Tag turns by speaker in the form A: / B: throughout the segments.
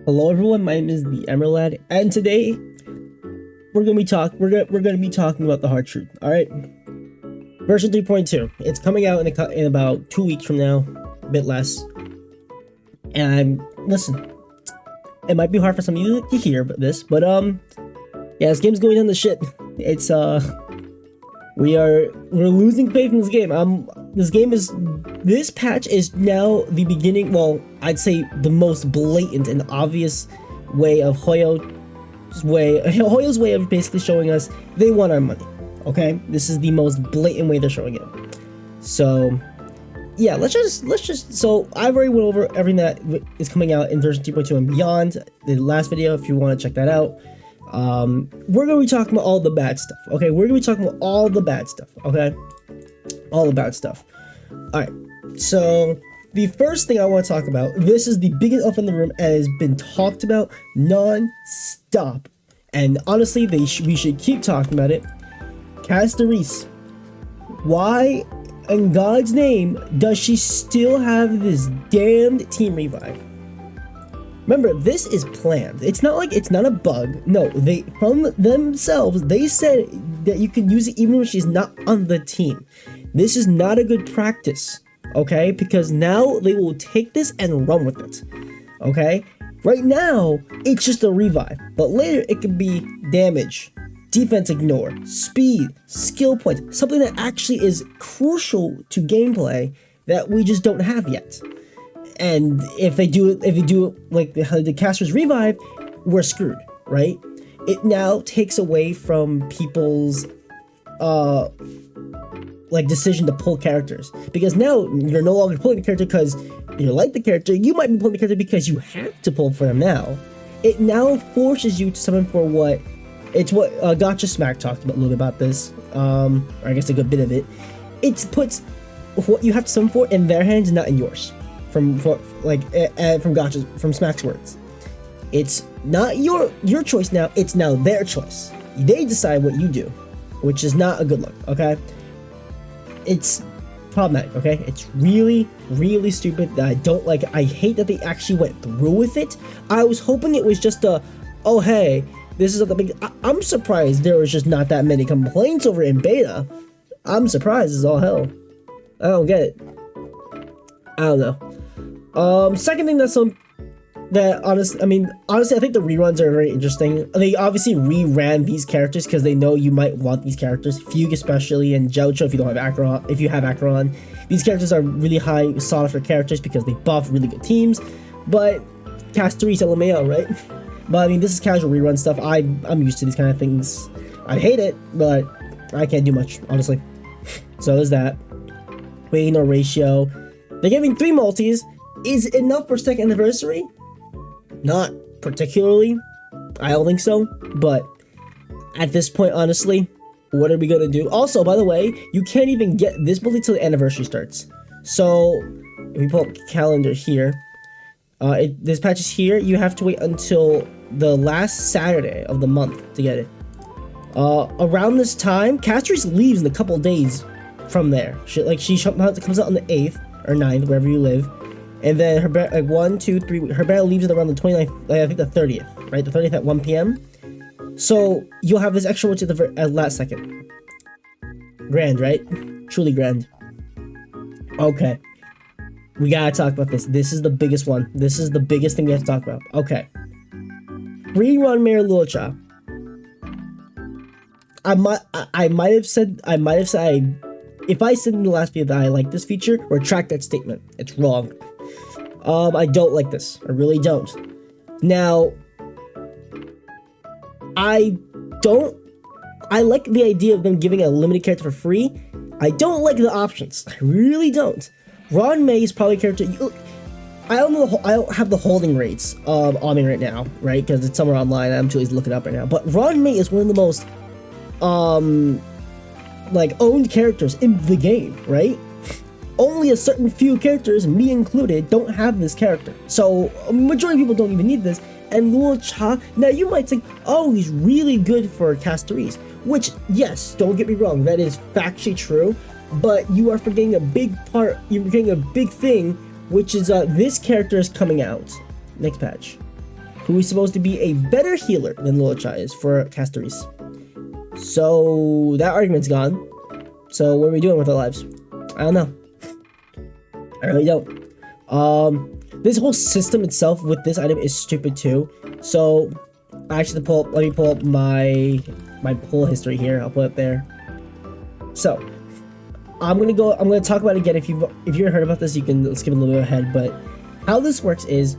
A: Hello everyone, my name is the Emerald Lad, and today we're gonna be talking about the hard truth. All right, version 3.2. It's coming out in about 2 weeks from now, a bit less. And listen, it might be hard for some of you to hear this, but yeah, this game's going down the shit. It's we're losing faith in this game. This patch is now the beginning. Well, I'd say the most blatant and obvious way of Hoyo's way of basically showing us they want our money. Okay, this is the most blatant way they're showing it. So yeah, let's just. So I've already went over everything that is coming out in version 2.2 and beyond. The last video, if you want to check that out. We're gonna be talking about all the bad stuff. Okay, we're gonna be talking about all the bad stuff. Okay, all the bad stuff. All right. So the first thing I want to talk about. This is the biggest elephant in the room and has been talked about non-stop. And honestly, we should keep talking about it. Castorice. Why, in God's name, does she still have this damned team revive? Remember, this is planned. It's not a bug. No, they from themselves they said that you can use it even when she's not on the team. This is not a good practice, okay? Because now they will take this and run with it, okay? Right now, it's just a revive, but later it could be damage, defense ignore, speed, skill points, something that actually is crucial to gameplay that we just don't have yet. And if you do it like how the Castorice revive, we're screwed, right? It now takes away from people's decision to pull characters, because now you're no longer pulling the character because you like the character. You might be pulling the character because you have to pull for them now. It now forces you to summon for what Gotcha Smack talked about a little bit about this, or I guess a good bit of it. It puts what you have to summon for in their hands, not in yours. From Smack's words, it's not your choice now. It's now their choice. They decide what you do, which is not a good look. Okay, it's problematic. Okay, it's really, really stupid. That I don't like. I hate that they actually went through with it. I was hoping it was just oh hey, this is not the big. I'm surprised there was just not that many complaints over it in beta. I'm surprised as all hell. I don't get it. I don't know. Second thing honestly, I think the reruns are very interesting. They obviously reran these characters because they know you might want these characters. Fugue especially, and Joucho if you don't have Acheron. If you have Acheron, these characters are really high sought after characters because they buff really good teams. But Castorice LMAO, right? But I mean, this is casual rerun stuff. I'm used to these kind of things. I hate it, but I can't do much, honestly. So there's that. Waiting no ratio. They're giving 3 multis. Is enough for second anniversary? Not particularly. I don't think so. But at this point, honestly, what are we gonna do? Also, by the way, you can't even get this multi till the anniversary starts. So if we pull up the calendar here, this patch is here. You have to wait until the last Saturday of the month to get it. Around this time, Castorice leaves in a couple days from there. She comes out on the 8th or 9th, wherever you live. And then her 1, 2, 3. Her battle leaves at around the 29th. I think the 30th, right? The 30th at 1 p.m. So you'll have this extra one to the last second. Grand, right? Truly grand. Okay, we gotta talk about this. This is the biggest one. This is the biggest thing we have to talk about. Okay, rerun Mayor Lucha. I might have said if I said in the last video that I like this feature, retract that statement. It's wrong. I don't like this. I really don't. Now, I like the idea of them giving a limited character for free. I don't like the options. I really don't. Ron May is probably a character. I don't have the holding rates on me right now, right? Because it's somewhere online. I'm too lazy to look it up right now. But Ron May is one of the most owned characters in the game, right? Only a certain few characters, me included, don't have this character. So a majority of people don't even need this. And Lucha, now you might think, oh, he's really good for Castorice. Which, yes, don't get me wrong, that is factually true. But you are forgetting a big part, you're forgetting a big thing, which is this character is coming out next patch. who is supposed to be a better healer than Lilichai is for Castorice. So that argument's gone. So what are we doing with our lives? I don't know. I really don't. This whole system itself with this item is stupid too. So actually, let me pull up my pull history here. I'll put it there. So I'm gonna talk about it again. If you haven't heard about this, you can skip a little bit ahead. But how this works is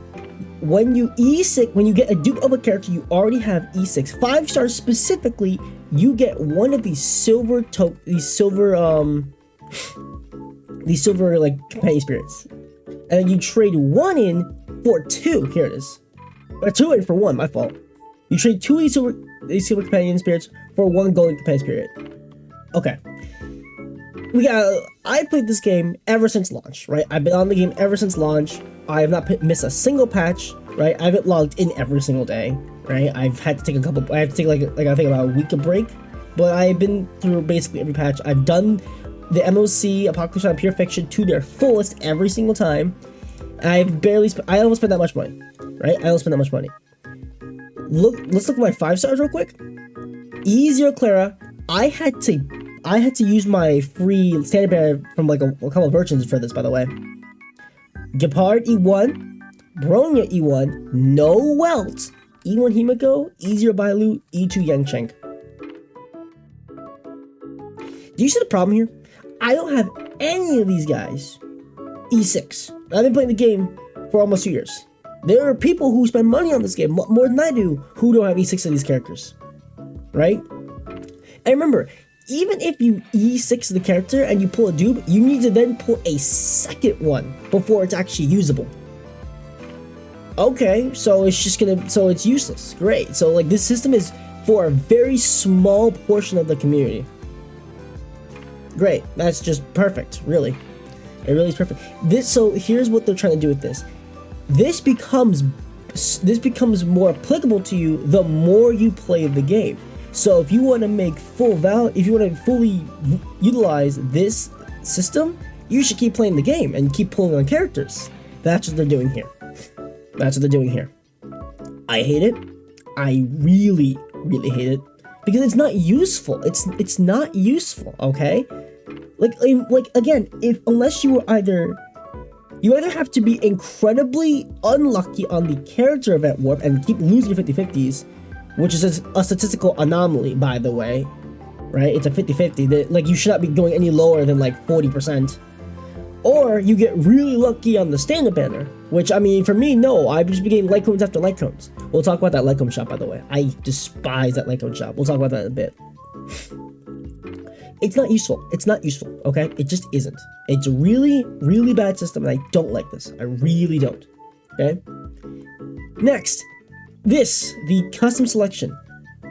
A: when you E6, when you get a dupe of a character, you already have E6. 5 stars specifically, you get one of these silver like companion spirits, and then you trade 1 in for 2. Here it is. 2 in for 1. My fault. You trade 2 of these silver companion spirits for 1 golden companion spirit. Okay. I played this game ever since launch, right? I've been on the game ever since launch. I have not missed a single patch, right? I haven't logged in every single day, right? I've had to take I have to take like I think about a week of break, but I've been through basically every patch. I've done the MOC, Apocalypse on Pure Fiction to their fullest every single time. I don't spend that much money, right? I don't spend that much money. Let's look at my 5 stars real quick. E0 Clara, I had to use my free standard banner from like a couple of versions for this, by the way. Gepard E1, Bronya E1, no Welt, E1 Himiko, E0 Bailu, E2 Yangcheng. Do you see the problem here? I don't have any of these guys E6. I've been playing the game for almost 2 years. There are people who spend money on this game more than I do who don't have E6 of these characters, right? And remember, even if you E6 the character and you pull a dupe, you need to then pull a second one before it's actually usable. Okay, so it's useless. Great. So like this system is for a very small portion of the community. Great. That's just perfect, really. It really is perfect. So here's what they're trying to do with this. This becomes more applicable to you the more you play the game. So if you want to make if you want to fully utilize this system, you should keep playing the game and keep pulling on characters. That's what they're doing here. I hate it. I really, really hate it because it's not useful. It's not useful. Okay, like again, unless you either have to be incredibly unlucky on the character event warp and keep losing your 50/50s. Which is a statistical anomaly, by the way, right? It's a 50/50. Like, you should not be going any lower than, like, 40%. Or you get really lucky on the standard banner, which, I mean, for me, no. I've just been getting light cones after light cones. We'll talk about that light cone shop, by the way. I despise that light cone shop. We'll talk about that in a bit. It's not useful. It's not useful, okay? It just isn't. It's a really, really bad system, and I don't like this. I really don't, okay? Next. The custom selection.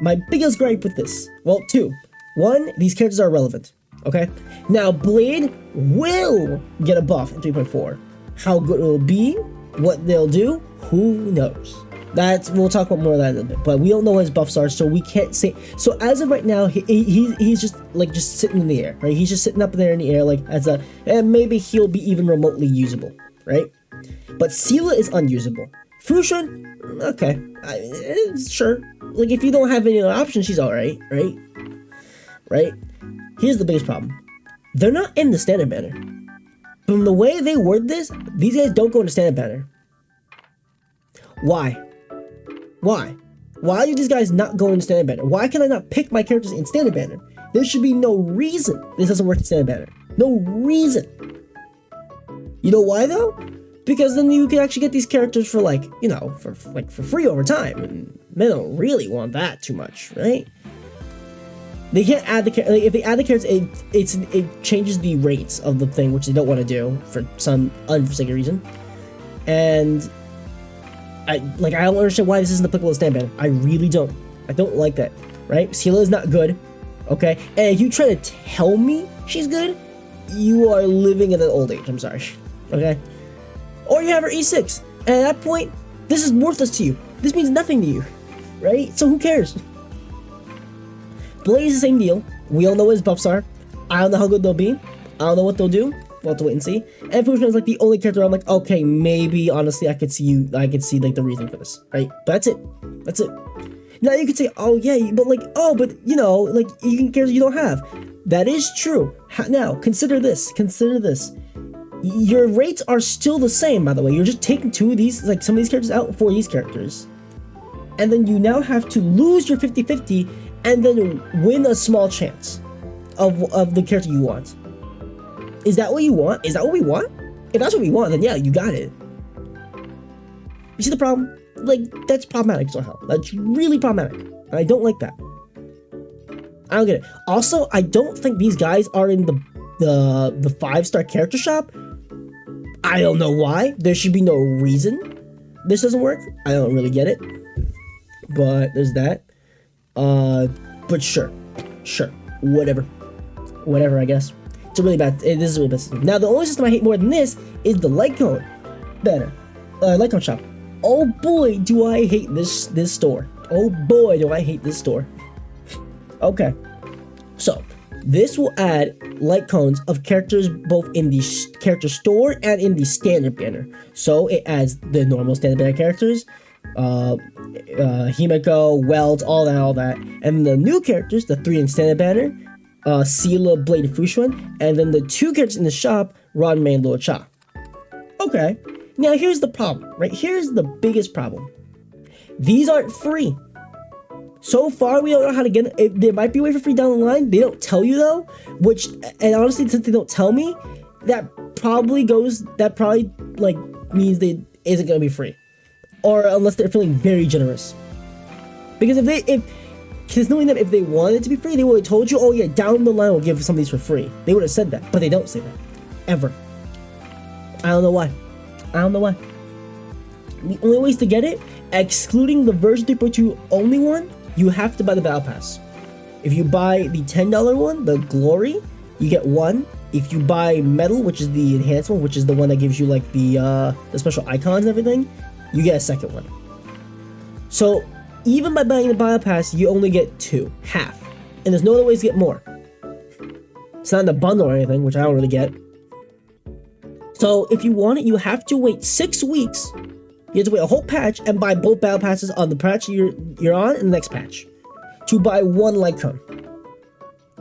A: My biggest gripe with this, well, 2. 1, these characters are irrelevant, okay? Now, Blade will get a buff in 3.4. How good it will be, what they'll do, who knows? We'll talk about more of that in a bit, but we don't know what his buffs are, so we can't say. So as of right now, he's just sitting in the air, right? He's just sitting up there in the air, like and maybe he'll be even remotely usable, right? But Seela is unusable. Fushun, okay, sure. Like, if you don't have any other options, she's alright, right? Here's the biggest problem. They're not in the standard banner. From the way they word this, these guys don't go into standard banner. Why? Why do these guys not go into standard banner? Why can I not pick my characters in standard banner? There should be no reason this doesn't work in standard banner. No reason. You know why, though? Because then you can actually get these characters for for free over time, and they don't really want that too much, right? They can't add if they add the characters, it changes the rates of the thing, which they don't want to do for some unforeseen reason. And I don't understand why this isn't applicable to standard banner. I really don't. I don't like that, right? Seela is not good, okay? And if you try to tell me she's good, you are living in an old age. I'm sorry, okay? Or you have her E6, and at that point, this is worthless to you. This means nothing to you, right? So who cares? Blaze is the same deal. We all know what his buffs are. I don't know how good they'll be. I don't know what they'll do. we'll have to wait and see. And Fusion is like the only character I'm like, okay, maybe honestly I could see like the reason for this, right? But that's it. Now you could say, oh yeah, but like, oh, but you know, like you can characters you don't have. That is true. Now consider this. Your rates are still the same, by the way. You're just taking two of these, like some of these characters out for these characters. And then you now have to lose your 50-50 and then win a small chance of the character you want. Is that what you want? Is that what we want? If that's what we want, then yeah, you got it. You see the problem? Like, that's problematic somehow. That's really problematic. And I don't like that. I don't get it. Also, I don't think these guys are in the 5-star character shop. I don't know why. There should be no reason this doesn't work. I don't really get it. But there's that. But sure. Whatever, I guess. It's a really bad. This is a really bad system. Now, the only system I hate more than this is the light cone. Light cone shop. Oh boy, do I hate this store. Oh boy, do I hate this store. Okay, so this will add light cones of characters both in the character store and in the standard banner. So it adds the normal standard banner characters, Himeko, Weld, all that, and the new characters, the 3 in standard banner, Sela, Blade, and Fushuan, and then the 2 characters in the shop, Ranmei and Luocha. Okay. Now here's the problem, right? Here's the biggest problem. These aren't free. So far, we don't know how to get it. There might be a way for free down the line. They don't tell you though, and honestly, since they don't tell me, that probably like means they isn't gonna be free, or unless they're feeling very generous. Because because knowing them, if they wanted it to be free, they would have told you, oh yeah, down the line we'll give some of these for free. They would have said that, but they don't say that ever. I don't know why. The only ways to get it, excluding the version 3.2 only one, you have to buy the battle pass. If you buy the $10 one, the glory, you get 1. If you buy metal, which is the enhanced one, which is the one that gives you like the special icons and everything, you get a second one. So even by buying the battle pass, you only get 2, half, and there's no other ways to get more. It's not in the bundle or anything, which I don't really get. So if you want it, you have to wait 6 weeks. You have to wait a whole patch and buy both battle passes on the patch you're on and the next patch to buy 1 light cone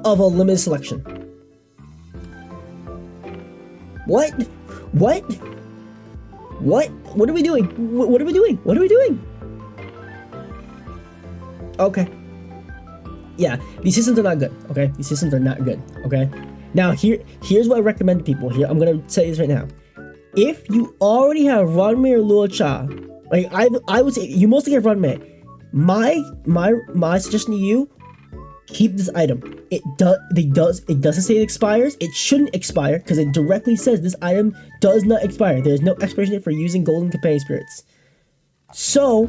A: of a limited selection. What? What are we doing? What are we doing? Okay. Yeah, these systems are not good. Okay, these systems are not good. Okay. Now here's what I recommend to people. Here, I'm gonna say this right now. If you already have Ranmei or Luocha, like I would say you mostly have Ranmei. My suggestion to you, keep this item. It doesn't say it expires. It shouldn't expire because it directly says this item does not expire. There's no expiration date for using golden companion spirits. So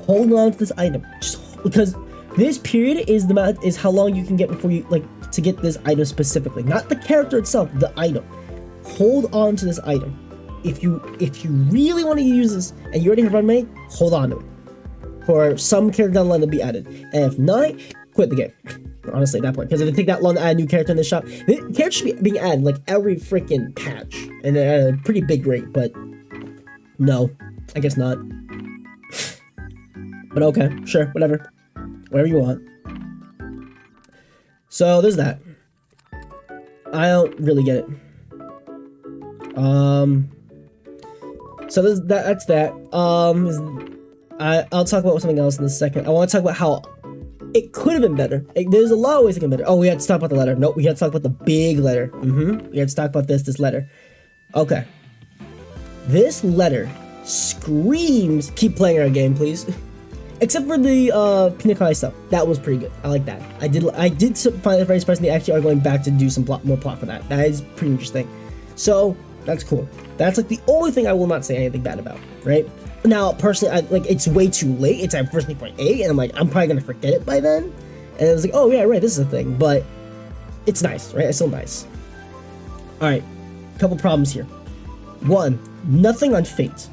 A: hold on to this item. Just because this period is how long you can get before you to get this item specifically, not the character itself, the item. Hold on to this item. If you really want to use this and you already have Ranmei, hold on to it for some character down the line to be added. And if not, quit the game. Honestly, at that point, because if they take that long to add a new character in the shop, the character should be being added like every freaking patch and at a pretty big rate. But no, I guess not. But okay, sure, whatever you want. So there's that. I don't really get it. So that's that. I'll talk about something else in a second. I want to talk about how it could have been better. There's a lot of ways it can be better. Oh, we had to talk about the letter. Nope, we had to talk about the big letter. We had to talk about this letter. Okay. This letter screams, keep playing our game, please. Except for the Pinakai stuff. That was pretty good. I like that. I did find it very surprising they actually are going back to do some more plot for that. That is pretty interesting. So, that's cool. That's like the only thing I will not say anything bad about, right? Now, personally, it's way too late. It's at version 3.8, and I'm probably gonna forget it by then. And it was like, oh yeah, right, this is a thing. But it's nice, right? It's still nice. Alright, couple problems here. 1, nothing on Fate.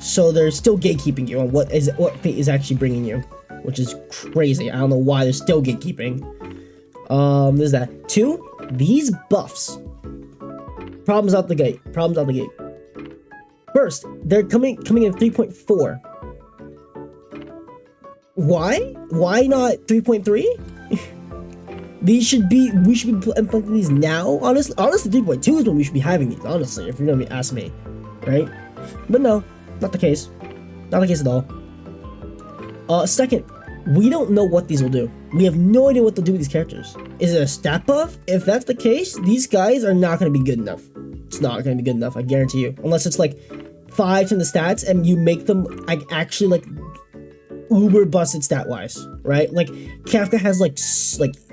A: So they're still gatekeeping you on what Fate is actually bringing you, which is crazy. I don't know why they're still gatekeeping. There's that. 2, these buffs Problems out the gate. Problems out the gate. First, they're coming in 3.4. Why? Why not 3.3? We should be implementing these now. Honestly, 3.2 is when we should be having these. Honestly, if you're gonna ask me, right? But no, not the case. Not the case at all. Second, we don't know what these will do. We have no idea what they'll do with these characters. Is it a stat buff? If that's the case, these guys are not gonna be good enough. It's not gonna be good enough, I guarantee you. Unless it's like 5 in the stats and you make them like actually like uber busted stat wise, right? Like Kafka has like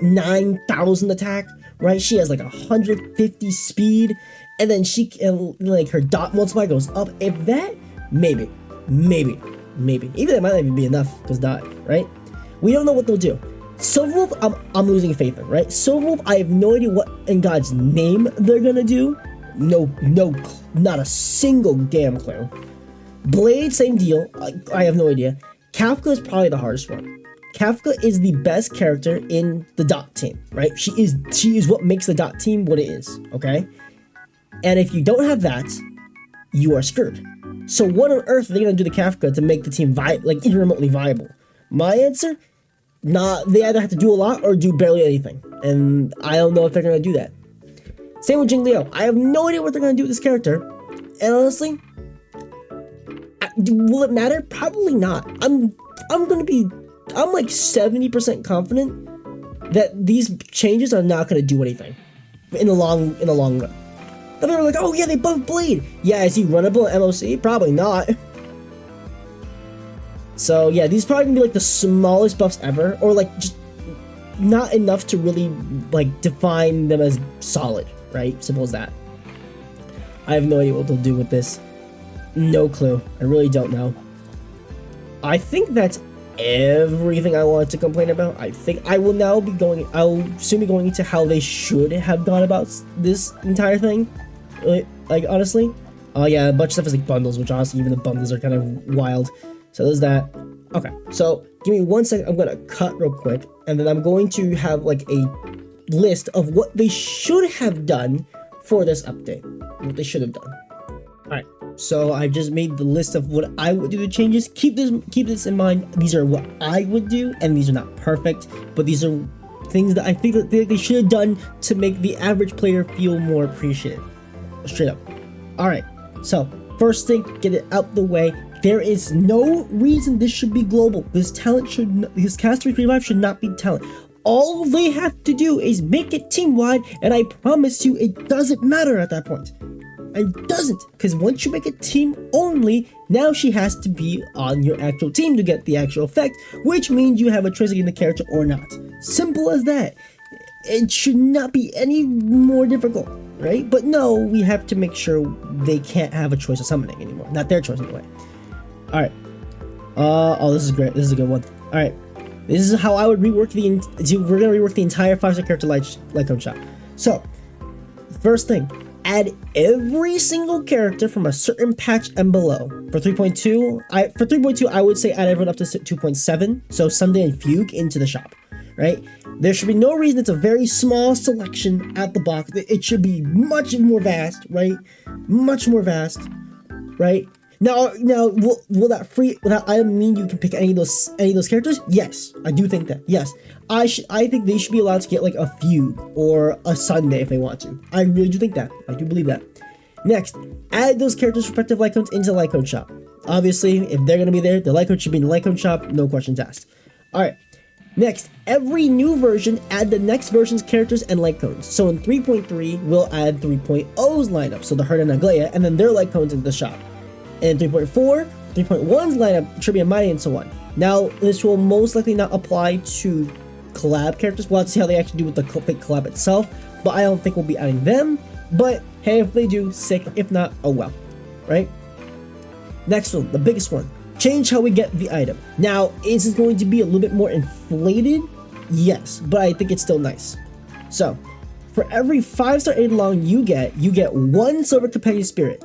A: 9,000 attack, right? She has like 150 speed, and then she can like her dot multiplier goes up. If that, maybe, even that might not even be enough because dot, right? We don't know what they'll do. Silverwolf, I'm losing faith in, right? Silverwolf, I have no idea what in God's name they're gonna do. No, not a single damn clue. Blade, same deal. I have no idea. Kafka is probably the hardest one. Kafka is the best character in the dot team, right? She is what makes the dot team what it is, okay? And if you don't have that, you are screwed. So what on earth are they gonna do to Kafka to make the team even remotely viable? My answer, they either have to do a lot or do barely anything. And I don't know if they're gonna do that. Same with Jing Liu. I have no idea what they're gonna do with this character. And honestly, will it matter? Probably not. I'm like 70% confident that these changes are not gonna do anything in the long run. And they were like, oh yeah, they buffed Blade. Yeah, is he runnable at MOC? Probably not. So yeah, these probably gonna be like the smallest buffs ever, or like just not enough to really like define them as solid, right? Simple as that. I have no idea what they'll do with this. No clue. I really don't know. I think that's everything I wanted to complain about. I think I will now be going, I'll soon be going into how they should have gone about this entire thing. Like, honestly. Oh yeah, a bunch of stuff is like bundles, which honestly, even the bundles are kind of wild. So there's that. Okay, so give me 1 second. I'm gonna cut real quick, and then I'm going to have like a list of what they should have done for this update. What they should have done. Alright, so I just made the list of what I would do to changes. Keep this in mind. These are what I would do, and these are not perfect, but these are things that I think that they should have done to make the average player feel more appreciated. Straight up. Alright, so first thing, get it out the way. There is no reason this should be global. This Castorice 3.5 should not be talent. All they have to do is make it team-wide, and I promise you it doesn't matter at that point. It doesn't, because once you make it team only, now she has to be on your actual team to get the actual effect, which means you have a choice of getting the character or not. Simple as that. It should not be any more difficult, right? But no, we have to make sure they can't have a choice of summoning anymore. Not their choice anyway. Alright. Oh, this is great. This is a good one. Alright. This is how I would rework we're gonna rework the entire 5-star character light cone shop. So, first thing, add every single character from a certain patch and below. For 3.2, I would say add everyone up to 2.7. So Sunday and Fugue into the shop, right? There should be no reason. It's a very small selection at the box. It should be much more vast, right? Much more vast, right? Now, will that item mean you can pick any of those characters? Yes, I do think that. Yes, I think they should be allowed to get like a Fugue or a Sunday if they want to. I really do think that. I do believe that. Next, add those characters' respective light cones into the light cone shop. Obviously, if they're gonna be there, the light cone should be in the light cone shop. No questions asked. All right. Next, every new version, add the next version's characters and light cones. So in 3.3, we'll add 3.0's lineup, so the Herd and Aglaya, and then their light cones into the shop. And 3.4, 3.1's lineup, Tribute and Mighty, and so on. Now, this will most likely not apply to collab characters. We'll have to see how they actually do with the fake collab itself, but I don't think we'll be adding them. But hey, if they do, sick. If not, oh well, right? Next one, the biggest one. Change how we get the item. Now, is it going to be a little bit more inflated? Yes, but I think it's still nice. So, for every 5-star Eidolon you get 1 Silver Companion Spirit.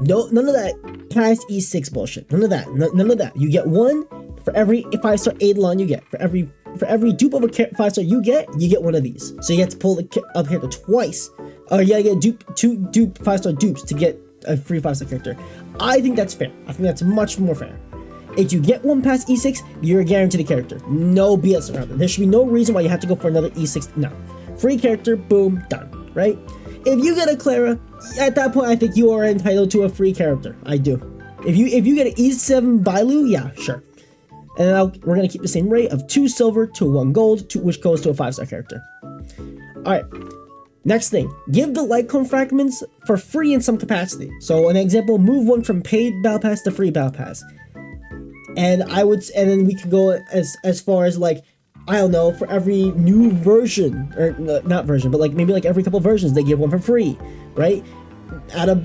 A: No, none of that past E6 bullshit. None of that. None of that. You get 1 for every 5-star Eidolon you get. For every dupe of a 5-star you get 1 of these. So you have to pull the up here to twice Yeah, two 5-star dupes to get a free 5-star character. I think that's fair. I think that's much more fair. If you get one past E6, you're guaranteed a character. No BS around it. There should be no reason why you have to go for another E6. No. Free character, boom, done. Right? If you get a Clara, at that point, I think you are entitled to a free character. I do. If you get an E7 Bailu, yeah, sure. And then we're going to keep the same rate of 2 silver to 1 gold, which goes to a 5-star character. Alright. Next thing, give the light cone fragments for free in some capacity. So an example, move one from paid battle pass to free battle pass. And then we can go as far as like, I don't know, for every new version, or not version, but like maybe like every couple versions they give one for free, right? Add a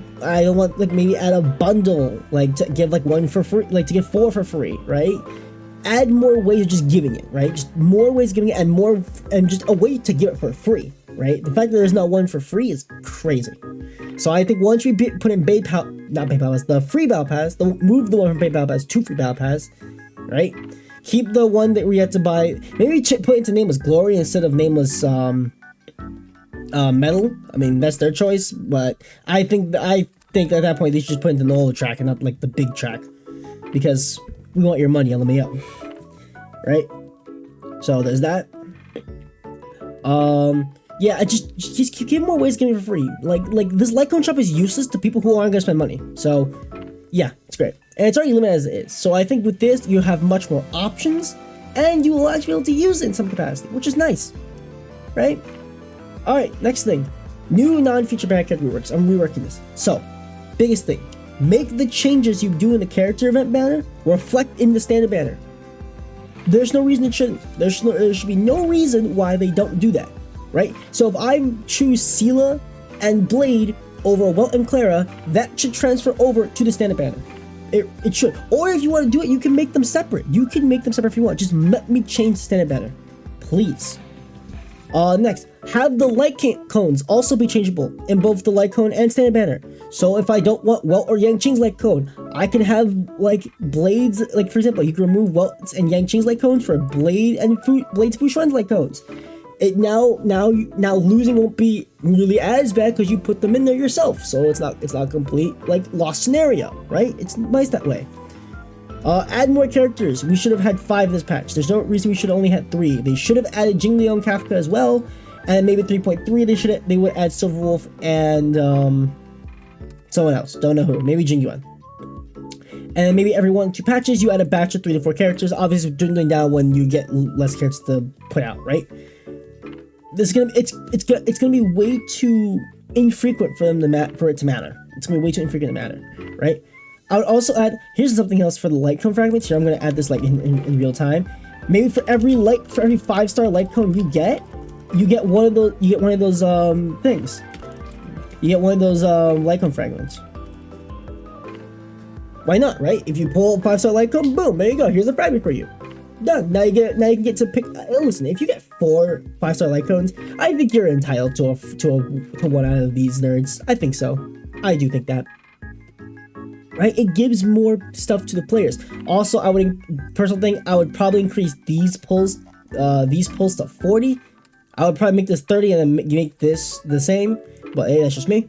A: bundle, like to give like one for free, like to give 4 for free, right? Add more ways of just giving it, right? Just more ways of giving it, and just a way to give it for free. Right? The fact that there's not one for free is crazy. So I think once we put in the free battle pass, move the one from paid battle pass to free battle pass, right? Keep the one that we had to buy. Maybe put into nameless glory instead of nameless metal. I mean, that's their choice, but I think at that point they should just put into the old track and not like the big track, because we want your money, LMAO, right? So there's that. Yeah, just give more ways to get it for free. Like this light cone shop is useless to people who aren't gonna spend money. So yeah, it's great. And it's already limited as it is. So I think with this you have much more options, and you will actually be able to use it in some capacity, which is nice. Right? Alright, next thing. New non-feature banner character reworks. I'm reworking this. So, biggest thing. Make the changes you do in the character event banner reflect in the standard banner. There's no reason it shouldn't. There should be no reason why they don't do that. Right? So if I choose Sela and Blade over Welt and Clara, that should transfer over to the standard banner. It should. Or if you want to do it, you can make them separate. You can make them separate if you want. Just let me change the standard banner. Please. Next, have the light cones also be changeable in both the light cone and standard banner. So if I don't want Welt or Yang Qing's light cone, I can have like Blades, like for example, you can remove Welt's and Yang Qing's light cones for Blade and Blade's Fushuan's light cones. Now losing won't be really as bad because you put them in there yourself, so it's not a complete like lost scenario, right? It's nice that way. Add more characters. We should have had 5 this patch. There's no reason we should have only had 3. They should have added Jingliu and Kafka as well, and maybe 3.3 they would add Silverwolf and someone else. Don't know who. Maybe Jingyuan. And maybe every 1-2 patches you add a batch of 3 to 4 characters. Obviously dwindling down when you get less characters to put out, right? It's gonna be way too infrequent for it to matter. It's gonna be way too infrequent to matter, right? I would also add, here's something else for the light cone fragments. Here I'm gonna add this like in real time. Maybe for every 5-star light cone you get one of those. You get one of those things. You get one of those light cone fragments. Why not, right? If you pull a 5-star light cone, boom, there you go. Here's a fragment for you. Done. Now you can get to pick. Listen, if you get 4 5-star light cones, I think you're entitled to one out of these nerds. I think so. I do think that. Right? It gives more stuff to the players. Also, I would probably increase these pulls to 40. I would probably make this 30 and then make this the same. But hey, that's just me.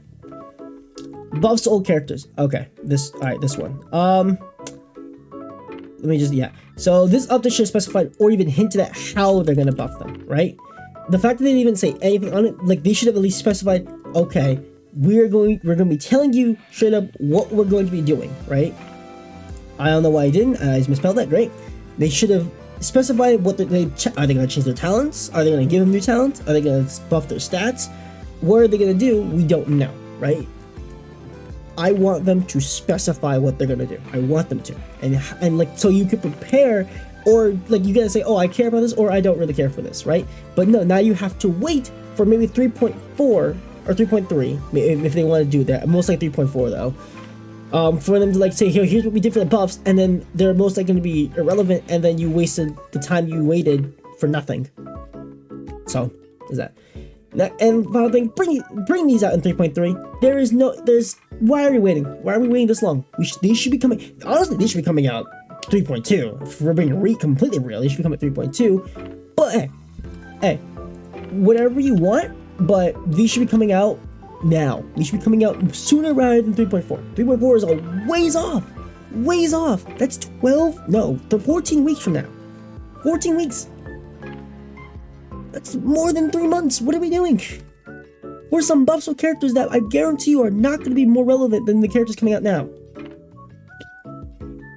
A: Buffs to old characters. Okay, this one. Let me just, yeah. So this update should have specified or even hinted at how they're gonna buff them, right? The fact that they didn't even say anything on it, like they should have at least specified, okay, we're gonna be telling you straight up what we're going to be doing, right? I don't know why I didn't. I just misspelled that. Great. They should have specified what are they gonna change their talents? Are they gonna give them new talents? Are they gonna buff their stats? What are they gonna do? We don't know, right? I want them to specify what they're gonna do. I want them to, and like so you could prepare, or like you gotta say, oh, I care about this, or I don't really care for this, right? But no, now you have to wait for maybe 3.4 or 3.3 if they want to do that. Most like 3.4 though, for them to like say, here's what we did for the buffs, and then they're most likely going to be irrelevant, and then you wasted the time you waited for nothing. So is that. And final thing, bring these out in 3.3. Why are we waiting? Why are we waiting this long? These should be coming. Honestly, these should be coming out 3.2. If we're being completely real, they should be coming at 3.2. But hey, whatever you want. But these should be coming out now. They should be coming out sooner rather than 3.4. 3.4 is a ways off. Ways off. That's 14 weeks from now. 14 weeks. That's more than 3 months. What are we doing? For some buffs with characters that I guarantee you are not going to be more relevant than the characters coming out now.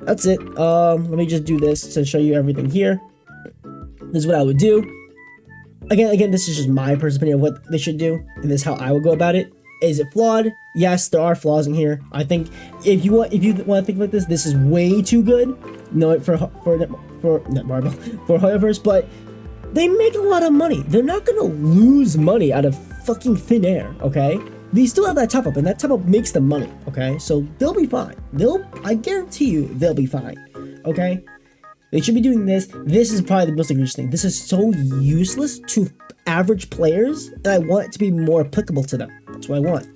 A: That's it. Let me just do this to show you everything here. This is what I would do. Again, this is just my personal opinion of what they should do, and this is how I would go about it. Is it flawed? Yes, there are flaws in here. I think if you want to think like this is way too good. No, for Netmarble, but they make a lot of money. They're not gonna lose money out of fucking thin air, okay? They still have that top up, and that top up makes them money, okay? So they'll be fine. I guarantee you, they'll be fine, okay? They should be doing this. This is probably the most egregious thing. This is so useless to average players that I want it to be more applicable to them. That's what I want.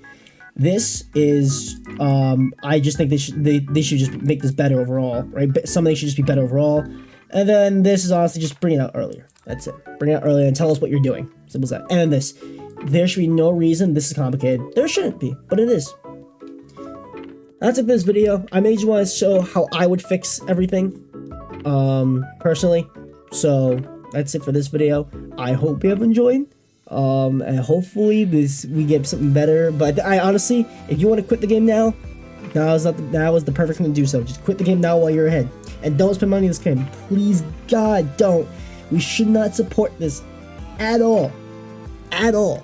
A: This is, I just think they should just make this better overall, right? Something should just be better overall. And then this is honestly just bring it out earlier. That's it. Bring it out earlier and tell us what you're doing. Simple as that. And then this. There should be no reason this is complicated. There shouldn't be, but it is. That's it for this video. I made you want to show how I would fix everything, personally. So that's it for this video. I hope you have enjoyed. And hopefully we get something better. But I honestly, if you want to quit the game now is the perfect thing to do so. Just quit the game now while you're ahead. And don't spend money on this game. Please, God, don't. We should not support this at all. At all.